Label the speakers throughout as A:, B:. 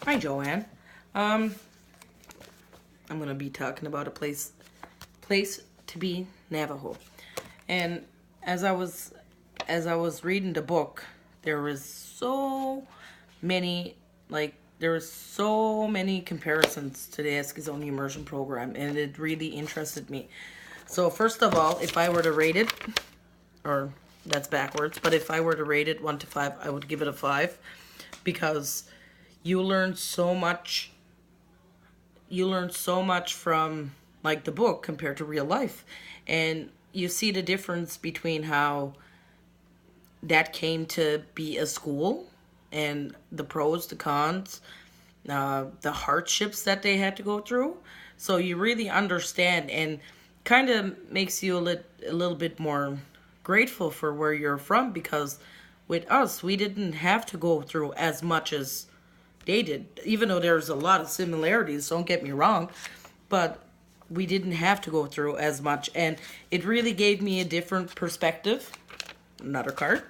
A: Hi, Joanne. I'm gonna be talking about a place to be, Navajo. And as I was as I was reading the book, there was so many there was so many comparisons to the Eskizoni immersion program, and it really interested me. So first of all, if I were to rate it, or that's backwards, but if I were to rate it 1 to 5, I would give it a 5 because you learn so much from like the book compared to real life, and you see the difference between how that came to be a school and the pros, the cons, the hardships that they had to go through. So you really understand, and kind of makes you a little bit more grateful for where you're from, because with us, we didn't have to go through as much as they did, even though there's a lot of similarities, don't get me wrong, but we didn't have to go through as much, and it really gave me a different perspective. Another card.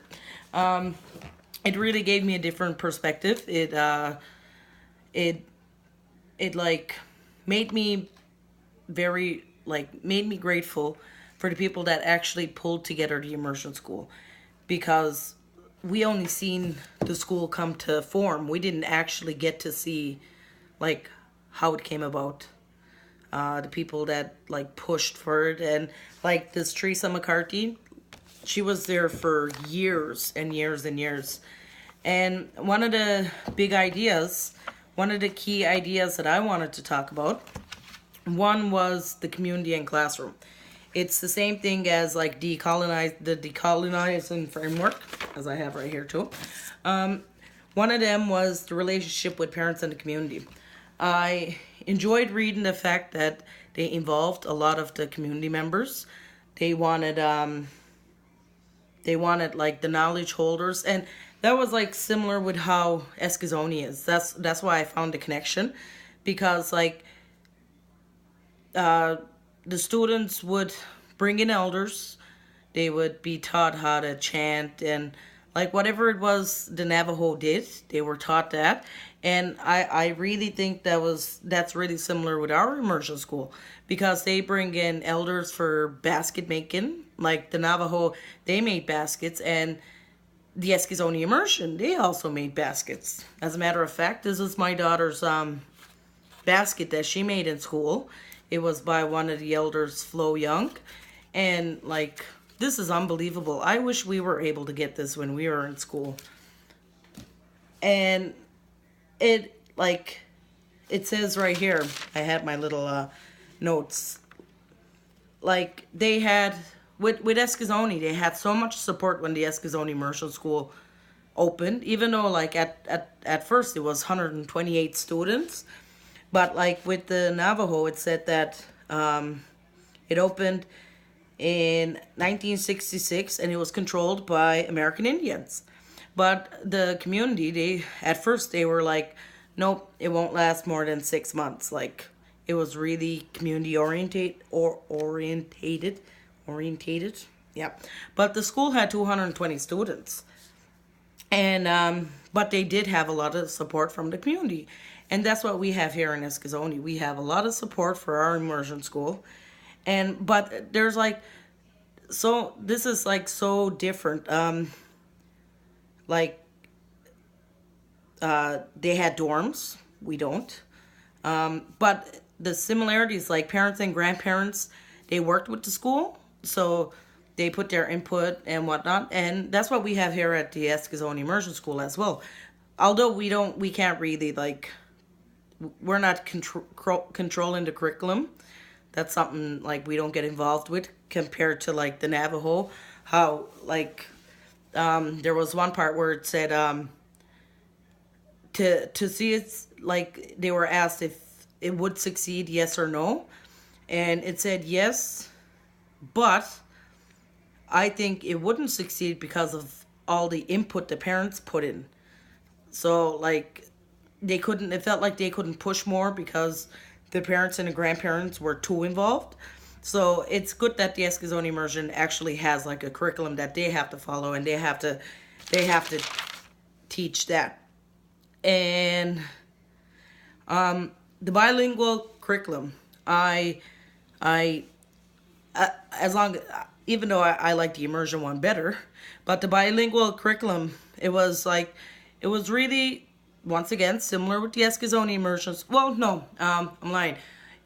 A: It really gave me a different perspective. It like made me made me grateful for the people that actually pulled together the immersion school, because we only seen the school come to form. We didn't actually get to see like how it came about. The people that like pushed for it, and like this Teresa McCarthy, she was there for years and years and years. And one of the key ideas that I wanted to talk about, one was the community and classroom. It's the same thing as like the decolonizing framework, as I have right here too. One of them was the relationship with parents and the community. I enjoyed reading the fact that they involved a lot of the community members. They wanted like the knowledge holders, and that was like similar with how Eskizoni is. That's why I found the connection, because like the students would bring in elders. They would be taught how to chant, and like whatever it was the Navajo did, they were taught that. And I really think that's really similar with our immersion school, because they bring in elders for basket making. Like the Navajo, they made baskets, and the Eskizoni immersion, they also made baskets. As a matter of fact, this is my daughter's basket that she made in school. It was by one of the elders, Flo Young. And like, this is unbelievable. I wish we were able to get this when we were in school. And it says right here, I had my little notes. Like they had, with Eskizoni, they had so much support when the Eskizoni Immersion School opened, even though like at first it was 128 students. But like with the Navajo, it said that it opened in 1966, and it was controlled by American Indians. But the community, at first they were like, nope, it won't last more than 6 months. Like it was really community orientated. Yeah. But the school had 220 students. And but they did have a lot of support from the community. And that's what we have here in Eskizoni. We have a lot of support for our immersion school. But there's like, so this is like so different. Like they had dorms, we don't. But the similarities, like parents and grandparents, they worked with the school, so they put their input and whatnot, and that's what we have here at the Eskizoni Immersion School as well. Although we can't really like, we're not controlling the curriculum. That's something like we don't get involved with compared to like the Navajo. How like there was one part where it said to see it's like they were asked if it would succeed, yes or no, and it said yes, but I think it wouldn't succeed because of all the input the parents put in. So like it felt like they couldn't push more because the parents and the grandparents were too involved. So it's good that the Eskizoni Immersion actually has like a curriculum that they have to follow, and they have to teach that. And The bilingual curriculum. I as long even though I like the immersion one better, but the bilingual curriculum, it was really, once again, similar with the Eskizoni immersions. Well, no, I'm lying.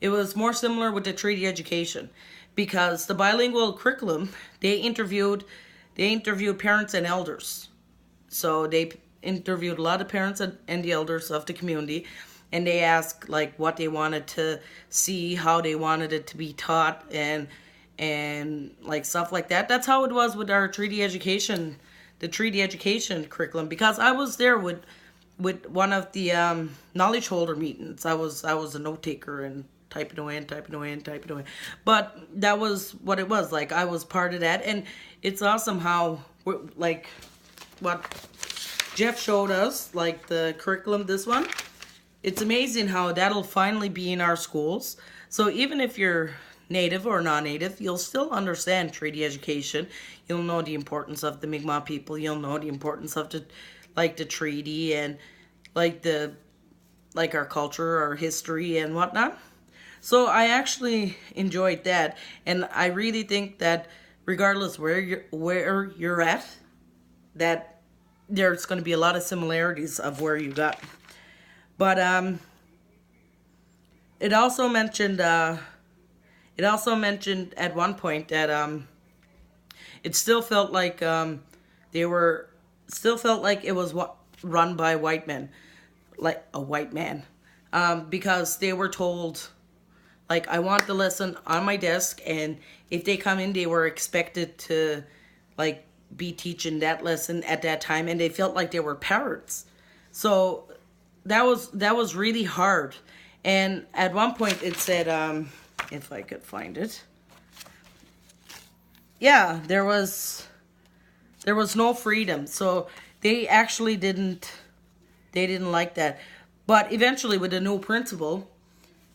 A: It was more similar with the treaty education, because the bilingual curriculum, they interviewed parents and elders. So they interviewed a lot of parents and the elders of the community, and they asked like what they wanted to see, how they wanted it to be taught, and like stuff like that. That's how it was with our treaty education, the treaty education curriculum. Because I was there with one of the knowledge holder meetings. I was a note taker and typing away and typing away and typing away. But that was what it was like. I was part of that, and it's awesome how like what Jeff showed us, like the curriculum. This one, it's amazing how that'll finally be in our schools. So even if you're native or non-native, you'll still understand treaty education. You'll know the importance of the Mi'kmaq people. You'll know the importance of the treaty, and like our culture, our history, and whatnot. So I actually enjoyed that, and I really think that regardless where you're at, that there's going to be a lot of similarities of where you got. But it also mentioned at one point that it still felt like it was run by white men, like a white man, because they were told, like, I want the lesson on my desk, and if they come in, they were expected to like be teaching that lesson at that time, and they felt like they were parrots. So that was really hard. And at one point it said, if I could find it, yeah, there was no freedom. So they actually didn't like that. But eventually, with the new principal,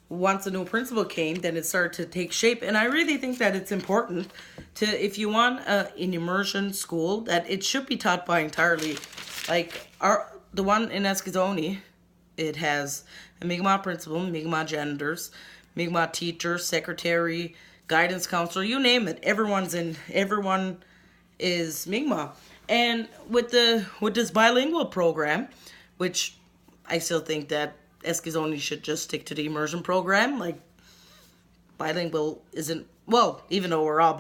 A: once the new principal came, then it started to take shape. And I really think that it's important to, if you want an immersion school, that it should be taught by entirely, like the one in Eskizoni, it has a Mi'kmaq principal, Mi'kmaq janitors, Mi'kmaq teacher, secretary, guidance counselor, you name it. Everyone is Mi'kmaq. And with this bilingual program, which I still think that Eskizoni should just stick to the immersion program. Like, bilingual isn't, well, even though we're all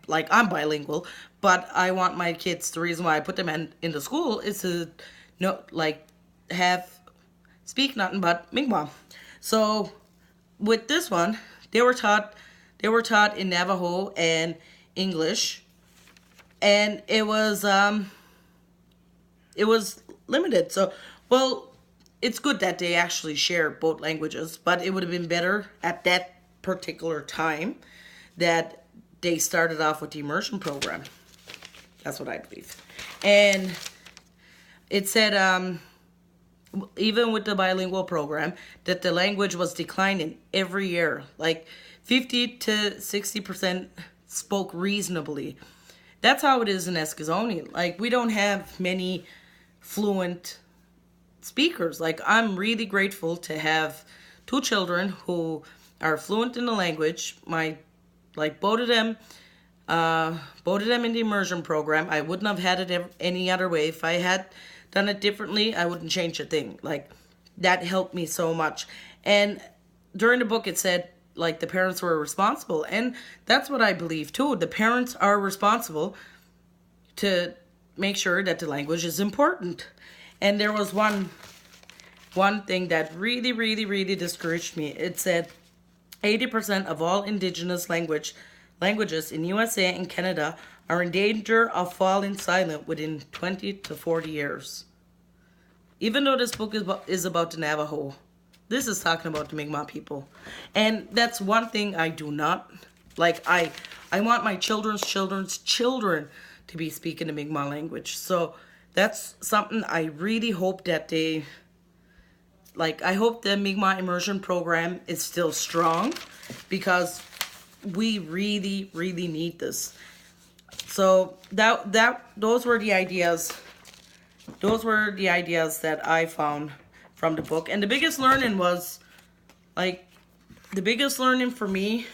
A: I'm bilingual, but I want my kids, the reason why I put them in the school is to speak nothing but Mi'kmaq. So with this one, they were taught in Navajo and English, and it was limited. So, well, it's good that they actually share both languages, but it would have been better at that particular time that they started off with the immersion program. That's what I believe. And it said, even with the bilingual program, that the language was declining every year. Like 50 to 60% spoke reasonably. That's how it is in Eskizoni. Like, we don't have many fluent speakers. Like, I'm really grateful to have two children who are fluent in the language. Both of them in the immersion program. I wouldn't have had it any other way. If I had done it differently, I wouldn't change a thing. Like, that helped me so much. And during the book, it said, like, the parents were responsible. And that's what I believe, too. The parents are responsible to make sure that the language is important. And there was one thing that really, really, really discouraged me. It said 80% of all indigenous languages in USA and Canada are in danger of falling silent within 20 to 40 years. Even though this book is about the Navajo, this is talking about the Mi'kmaq people. And that's one thing I do not like. I want my children's children to be speaking the Mi'kmaq language. So that's something I really hope that they, like, I hope the Mi'kmaq immersion program is still strong, because we really, really need this. So those were the ideas. Those were the ideas that I found from the book. And the biggest learning was like the biggest learning for me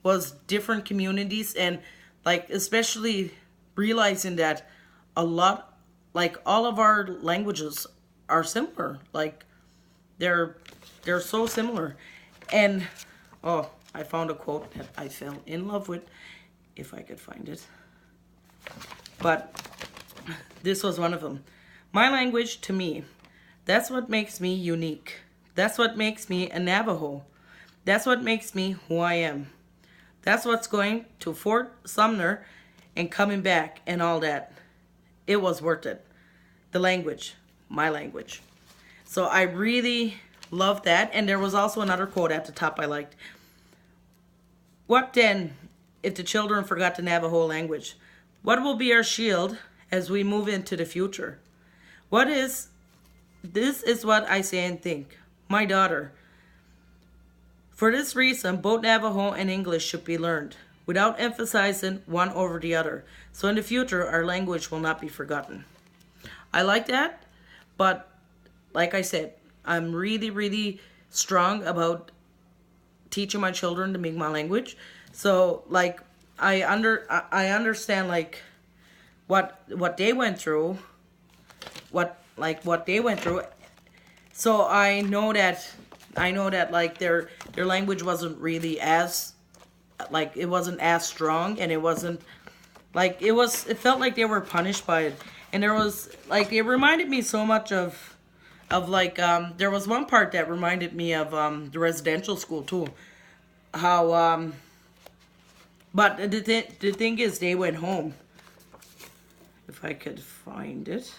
A: was different communities, and like especially realizing that a lot, like all of our languages are similar. Like they're they're so similar. And oh, I found a quote that I fell in love with, if I could find it. But this was one of them. My language, to me, that's what makes me unique. That's what makes me a Navajo. That's what makes me who I am. That's what's going to Fort Sumner and coming back and all that. It was worth it. The language, my language. So I really love that. And there was also another quote at the top I liked. What then if the children forgot the Navajo language? What will be our shield as we move into the future? This is what I say and think. My daughter. For this reason, both Navajo and English should be learned, without emphasizing one over the other. So in the future, our language will not be forgotten. I like that, but like I said, I'm really, really strong about teaching my children the Mi'kmaq language. So like I understand like what they went through, what they went through. So I know that like their language wasn't really as like it wasn't as strong, and it wasn't like it felt like they were punished by it. And there was like it reminded me so much of like there was one part that reminded me of the residential school too. How but the thing is they went home. If I could find it.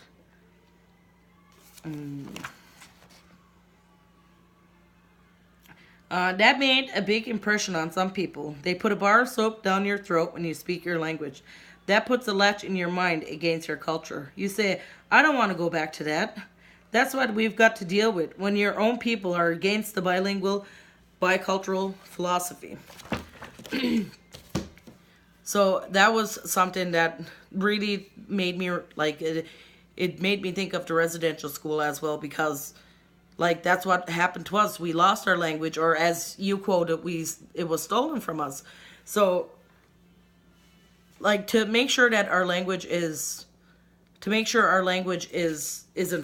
A: That made a big impression on some people. They put a bar of soap down your throat when you speak your language. That puts a latch in your mind against your culture. You say, I don't want to go back to that. That's what we've got to deal with when your own people are against the bilingual, bicultural philosophy. So that was something that really made me like it made me think of the residential school as well, because like that's what happened to us. We lost our language, or as you quoted, it was stolen from us. So like to make sure our language isn't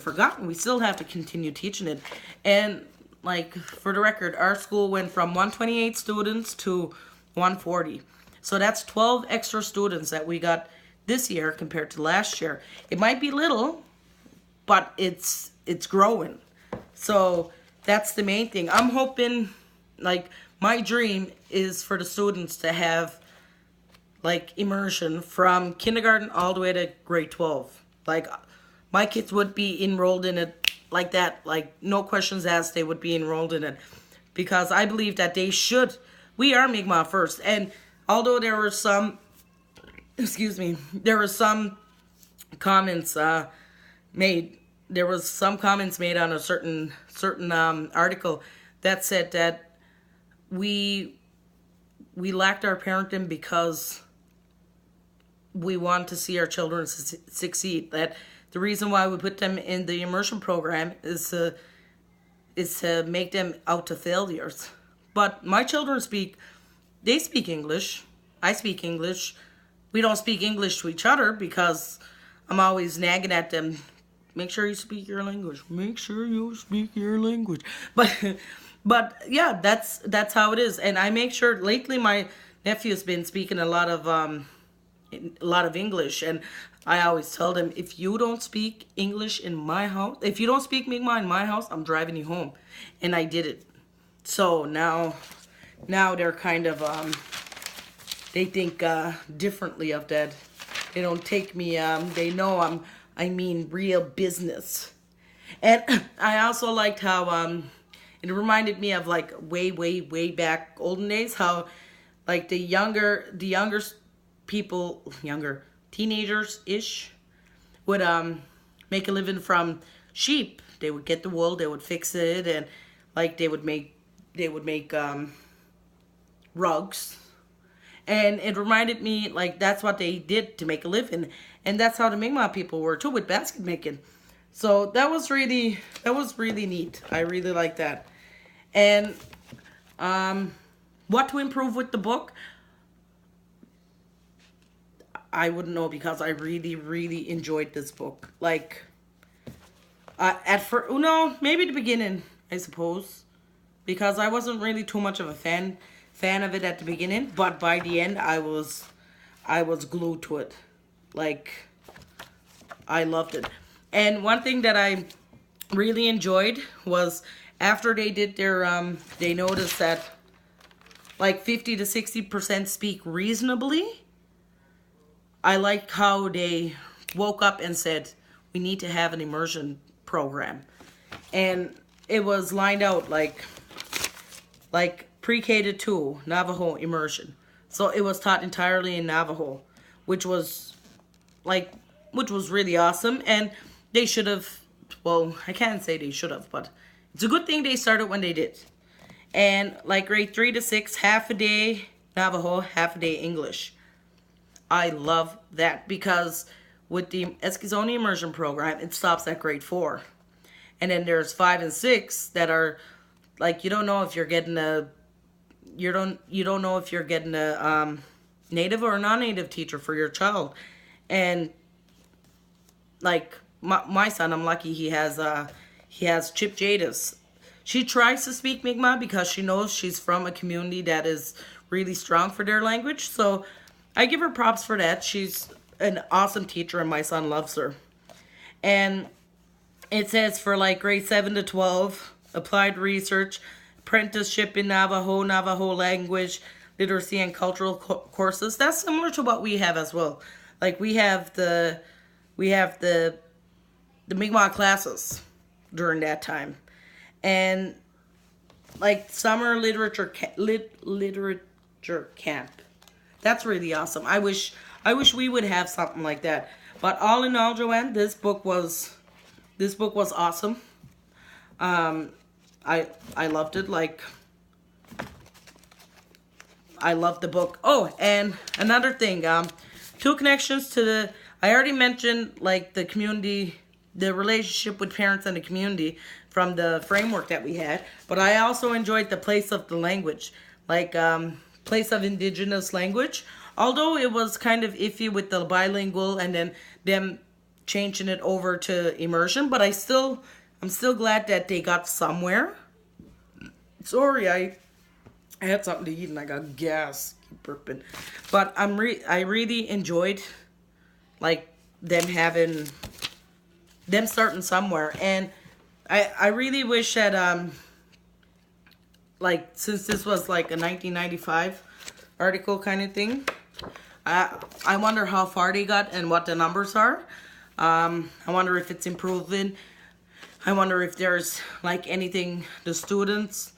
A: forgotten, we still have to continue teaching it. And like for the record, our school went from 128 students to 140. So that's 12 extra students that we got this year compared to last year. It might be little, but it's growing. So that's the main thing. I'm hoping, like, my dream is for the students to have, like, immersion from kindergarten all the way to grade 12. Like, my kids would be enrolled in it like that. Like, no questions asked, they would be enrolled in it. Because I believe that they should. We are Mi'kmaq first. And although there were some comments made. There was some comments made on a certain article that said that we lacked our parenting because we want to see our children succeed. That the reason why we put them in the immersion program is to make them out to failures. But my children speak English. I speak English. We don't speak English to each other because I'm always nagging at them. Make sure you speak your language. Make sure you speak your language. But yeah, that's how it is. And I make sure lately my nephew's been speaking a lot of English, and I always tell them, if you don't speak English in my house, if you don't speak Mi'kmaq in my house, I'm driving you home. And I did it. So now they're kind of they think differently of that. They don't take me they know I mean real business. And I also liked how it reminded me of like way back olden days, how like the younger people, younger teenagers ish, would make a living from sheep. They would get the wool, they would fix it, and like they would make rugs. And it reminded me, like, that's what they did to make a living. And that's how the Mi'kmaq people were, too, with basket making. So that was really neat. I really like that. And What to improve with the book? I wouldn't know because I really, really enjoyed this book. Like, at first, no, maybe the beginning, I suppose, because I wasn't really too much of a fan of it at the beginning, but by the end, I was glued to it. Like, I loved it. And one thing that I really enjoyed was after they did their they noticed that like 50 to 60% speak reasonably. I like how they woke up and said we need to have an immersion program. And it was lined out like pre-K to 2 Navajo immersion. So it was taught entirely in Navajo, which was like which was really awesome. And they should have, well, I can't say they should have, but it's a good thing they started when they did. And like grade 3 to 6, half a day Navajo, half a day English. I love that because with the Eskizoni immersion program, it stops at grade 4. And then there's 5 and 6 that are like you don't know if you're getting a native or a non-native teacher for your child. And like my son, I'm lucky he has Chip Jadis. She tries to speak Mi'kmaq because she knows she's from a community that is really strong for their language. So I give her props for that. She's an awesome teacher and my son loves her. And it says for like grade 7 to 12, applied research, apprenticeship in Navajo language, literacy and cultural courses. That's similar to what we have as well. Like we have the Mi'kmaq classes during that time. And like summer literature camp. That's really awesome. I wish we would have something like that. But all in all, Joanne, this book was awesome. I loved it. Like I loved the book. Oh, and another thing, two connections to the. I already mentioned like the community, the relationship with parents and the community from the framework that we had. But I also enjoyed the place of the language, like place of indigenous language. Although it was kind of iffy with the bilingual and then them changing it over to immersion, but I'm still glad that they got somewhere. Sorry, I had something to eat and I got gas. Keep burping. But I really enjoyed like them starting somewhere. And I really wish that like since this was like a 1995 article kind of thing, I wonder how far they got and what the numbers are. I wonder if it's improving. I wonder if there's like anything the students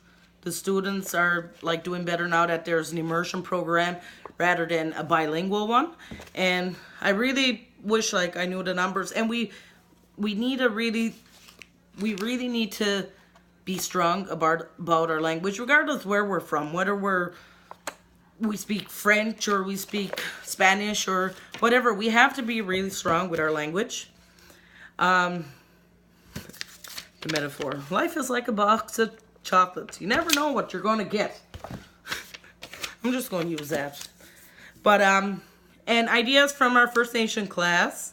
A: are like doing better now that there's an immersion program rather than a bilingual one. And I really wish like I knew the numbers. And we really need to be strong about our language, regardless where we're from, whether we speak French or we speak Spanish or whatever. We have to be really strong with our language. The metaphor. Life is like a box of chocolates. You never know what you're going to get. I'm just going to use that. But, and ideas from our First Nation class.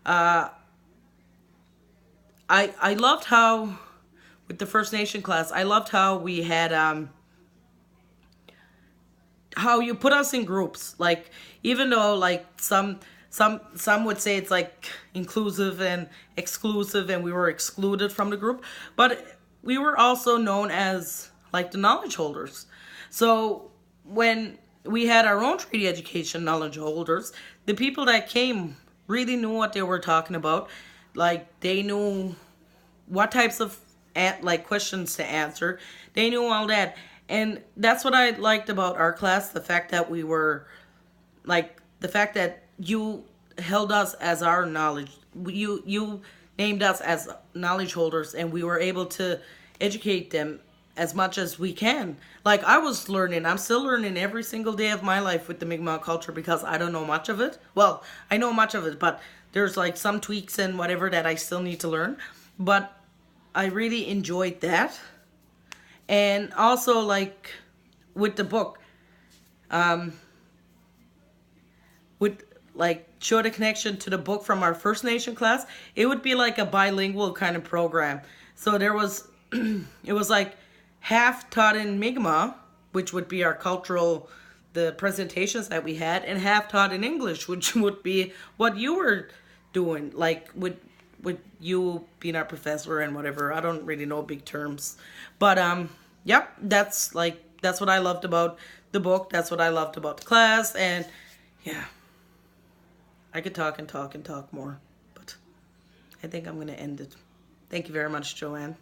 A: I loved how, with the First Nation class, I loved how we had, how you put us in groups. Like, even though, like, some would say it's like inclusive and exclusive and we were excluded from the group, but we were also known as like the knowledge holders. So when we had our own treaty education knowledge holders, the people that came really knew what they were talking about. Like they knew what types of like questions to answer. They knew all that. And that's what I liked about our class, the fact that we were like the fact that you held us as our knowledge. You named us as knowledge holders, and we were able to educate them as much as we can. Like I was learning, I'm still learning every single day of my life with the Mi'kmaq culture because I don't know much of it. Well, I know much of it, but there's like some tweaks and whatever that I still need to learn. But I really enjoyed that. And also, like, with the book, um, would like show the connection to the book from our First Nation class. It would be like a bilingual kind of program. So there was, it was like half taught in Mi'kmaq, which would be our cultural, the presentations that we had, and half taught in English, which would be what you were doing, like with you being our professor and whatever. I don't really know big terms, but yep, that's what I loved about the book. That's what I loved about the class, and yeah. I could talk and talk and talk more, but I think I'm going to end it. Thank you very much, Joanne.